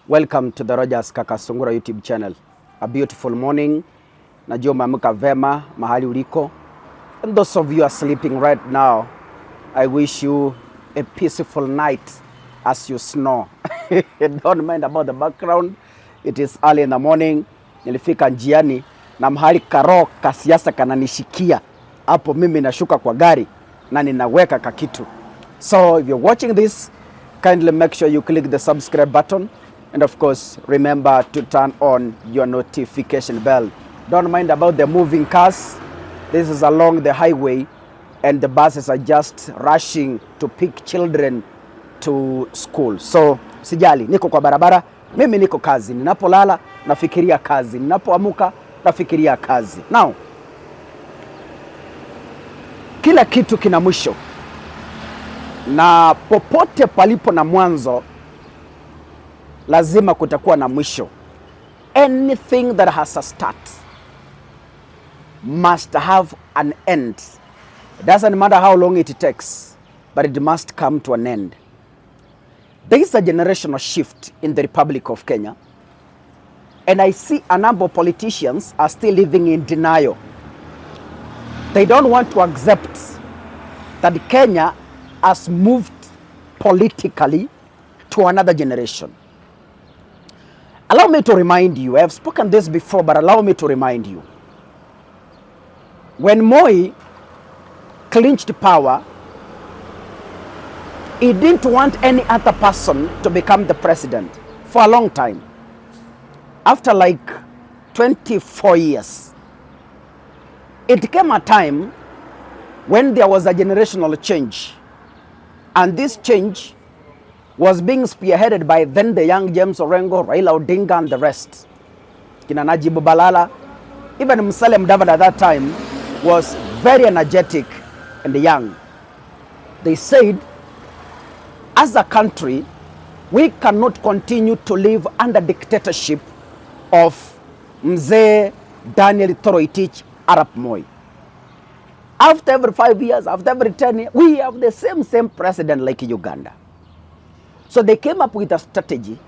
Welcome to the Rogers Kakasungura YouTube channel. A beautiful morning. Najua umeamka vema mahali uliko. And those of you are sleeping right now, I wish you a peaceful night as you snore. Don't mind about the background. It is early in the morning. Nilifika njiani na mahali karo kasiasa kananishikia. Hapo mimi nashuka kwa gari na ninaweka kakitu. So if you're watching this, kindly make sure you click the subscribe button. And of course, remember to turn on your notification bell. Don't mind about the moving cars. This is along the highway and the buses are just rushing to pick children to school. So, sijali, niko kwa barabara, mimi niko kazi. Ninapolala, nafikiria kazi. Ninapoamka, nafikiria kazi. Now, kila kitu kina mwisho. Na popote palipo na mwanzo, lazima kutakuwa na mwisho. Anything that has a start must have an end. It doesn't matter how long it takes, but it must come to an end. There is a generational shift in the Republic of Kenya, and I see a number of politicians are still living in denial. They don't want to accept that Kenya has moved politically to another generation. Allow me to remind you, I have spoken this before, but allow me to remind you. When Moi clinched power, he didn't want any other person to become the president for a long time. After like 24 years, it came a time when there was a generational change. And this change was being spearheaded by then the young James Orengo, Raila Odinga, and the rest. Kina Najib Balala, even Musalia Mudavadi at that time was very energetic and young. They said, as a country, we cannot continue to live under dictatorship of Mzee Daniel Toroitich Arap Moi. After every 5 years, after every 10 years, we have the same president like Uganda. So they came up with a strategy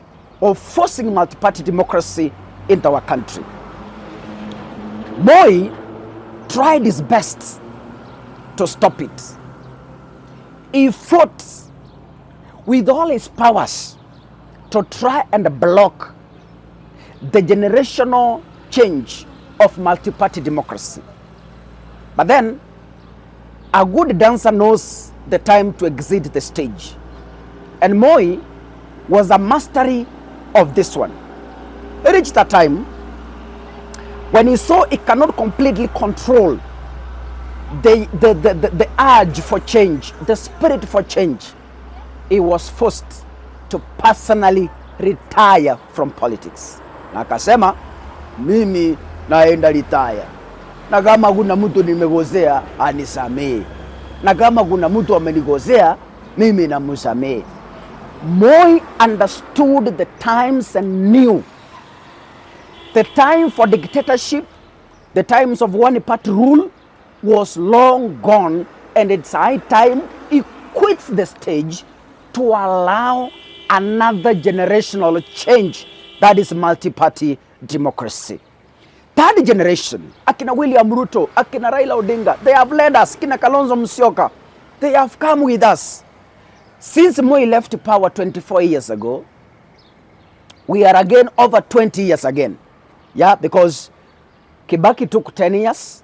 of forcing multi-party democracy into our country. Moi tried his best to stop it. He fought with all his powers to try and block the generational change of multi-party democracy. But then, a good dancer knows the time to exit the stage. And Moi was a mastery of this one. He reached a time when he saw he cannot completely control the urge for change, the spirit for change. He was forced to personally retire from politics. Na akasema, mimi naenda retire. Na kama kuna mtu nimegozea, anisamee. Na kama kuna mtu amenigozea, mimi namusamee. Moi understood the times and knew the time for dictatorship, the times of one-party rule was long gone, and it's high time he quits the stage to allow another generational change, that is multi-party democracy. Third generation, akina William Ruto, akina Raila Odinga, they have led us, akina Kalonzo Musyoka, they have come with us. Since Moi left power 24 years ago, we are again over 20 years again. Yeah, because Kibaki took 10 years,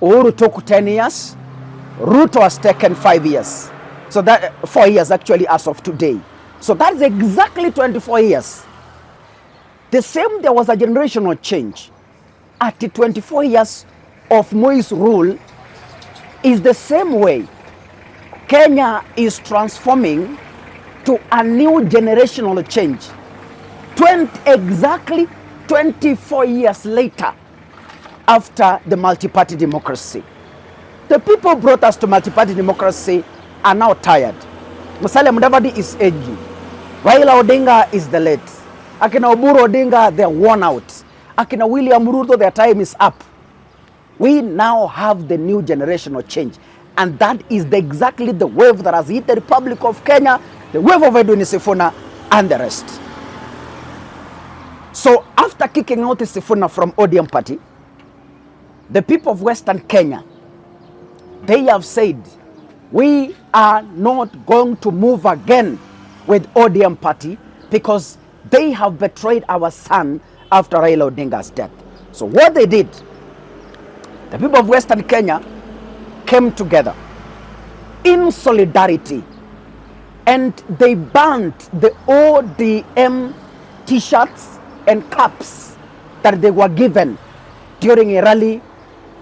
Uhuru took 10 years, Ruto has taken 5 years. So that 4 years actually as of today. So that is exactly 24 years. The same, there was a generational change. At the 24 years of Moi's rule is the same way Kenya is transforming to a new generational change. Exactly 24 years later, after the multi-party democracy. The people brought us to multi-party democracy are now tired. Musalia Mudavadi is aging. Raila Odinga is the late. Akina Oburu Odinga, they're worn out. Akina William Ruto, their time is up. We now have the new generational change. And that is exactly the wave that has hit the Republic of Kenya, the wave of Edwin Sifuna, and the rest. So after kicking out Sifuna from ODM party, the people of Western Kenya, they have said, we are not going to move again with ODM party because they have betrayed our son after Raila Odinga's death. So what they did, the people of Western Kenya came together in solidarity and they banned the ODM t-shirts and caps that they were given during a rally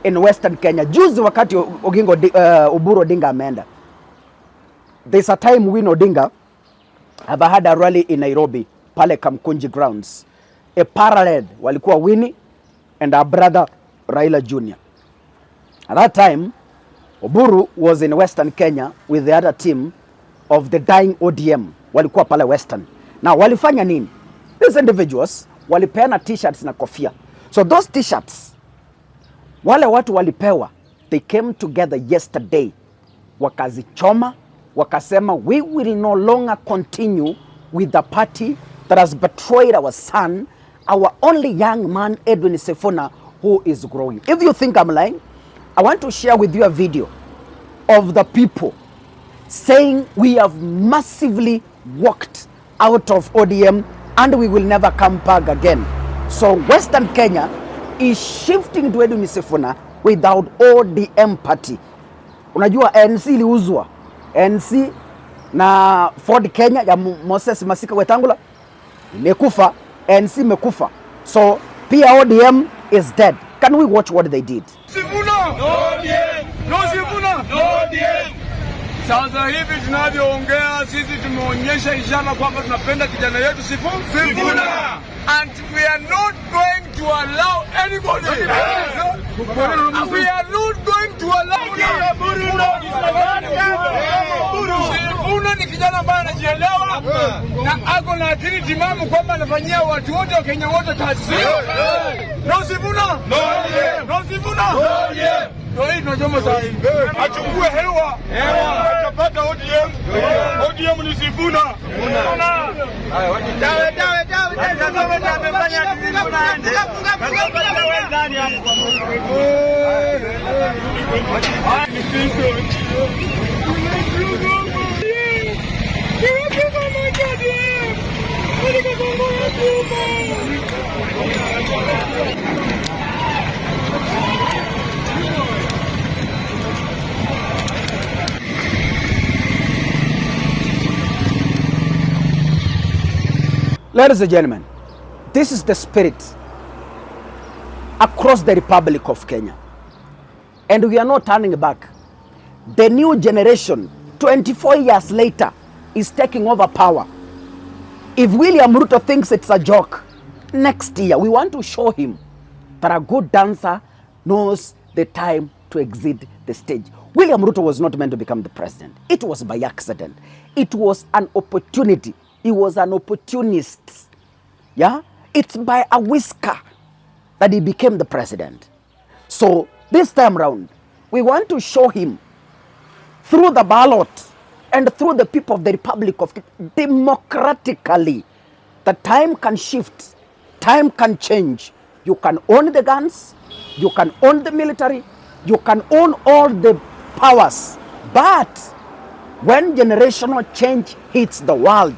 in Western Kenya. Juzi wakati Oburu Odinga ameenda, there's a time Win Odinga have had a rally in Nairobi pale Kamkunji grounds. A parallel walikuwa Winnie and our brother Raila Jr. At that time, Oburu was in Western Kenya with the other team of the dying ODM. Walikuwa pale Western. Now walifanya nini? These individuals walipeana t-shirts na kofia. So those t-shirts, wale watu walipewa, they came together yesterday, wakazichoma, wakasema we will no longer continue with the party that has betrayed our son, our only young man, Edwin Sifuna, who is growing. If you think I'm lying, I want to share with you a video of the people saying we have massively walked out of ODM and we will never come back again. So Western Kenya is shifting to Edwin Sifuna without ODM party. Unajua NC iliuzwa. NC na Ford Kenya ya Moses Masika Wetangula imekufa, NC imekufa. So pia ODM is dead. Can we watch what they did? Sifuna! No ODM! No Sifuna! No ODM! Sasa hivi tunavyoongea sisi tumeonyesha ishara kwamba tunapenda kijana yetu Sifuna. And we are not going to allow anybody. We are not going to allow Sifuna ni kijana ambaye anajielewa na ako na akili timamu kwamba anafanyia watu wote wa Kenya wote kazi. No Sifuna! No ODM! No Sifuna! No ODM! Ndio hii tunachoma sasa hivi. Achukue hewa. Atapata ODM. ODM ni Sifuna. Haya, dawe amefanya ndani hapo. Ladies and gentlemen, this is the spirit across the Republic of Kenya. And we are not turning back. The new generation, 24 years later, is taking over power. If William Ruto thinks it's a joke, next year we want to show him that a good dancer knows the time to exit the stage. William Ruto was not meant to become the president. It was by accident. It was an opportunity. He was an opportunist. Yeah? It's by a whisker that he became the president. So this time round, we want to show him through the ballot and through the people of the Republic of democratically, the time can shift, time can change. You can own the guns, you can own the military, you can own all the powers. But when generational change hits the world,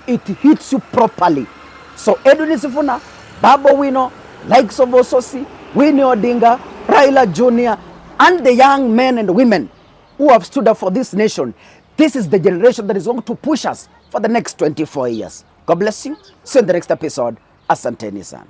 it hits you properly. So Edwin Sifuna, Babu Wino, likes of Ososi, Winnie Odinga, Raila Jr., and the young men and women who have stood up for this nation, this is the generation that is going to push us for the next 24 years. God bless you. See you in the next episode. Asanteni sana.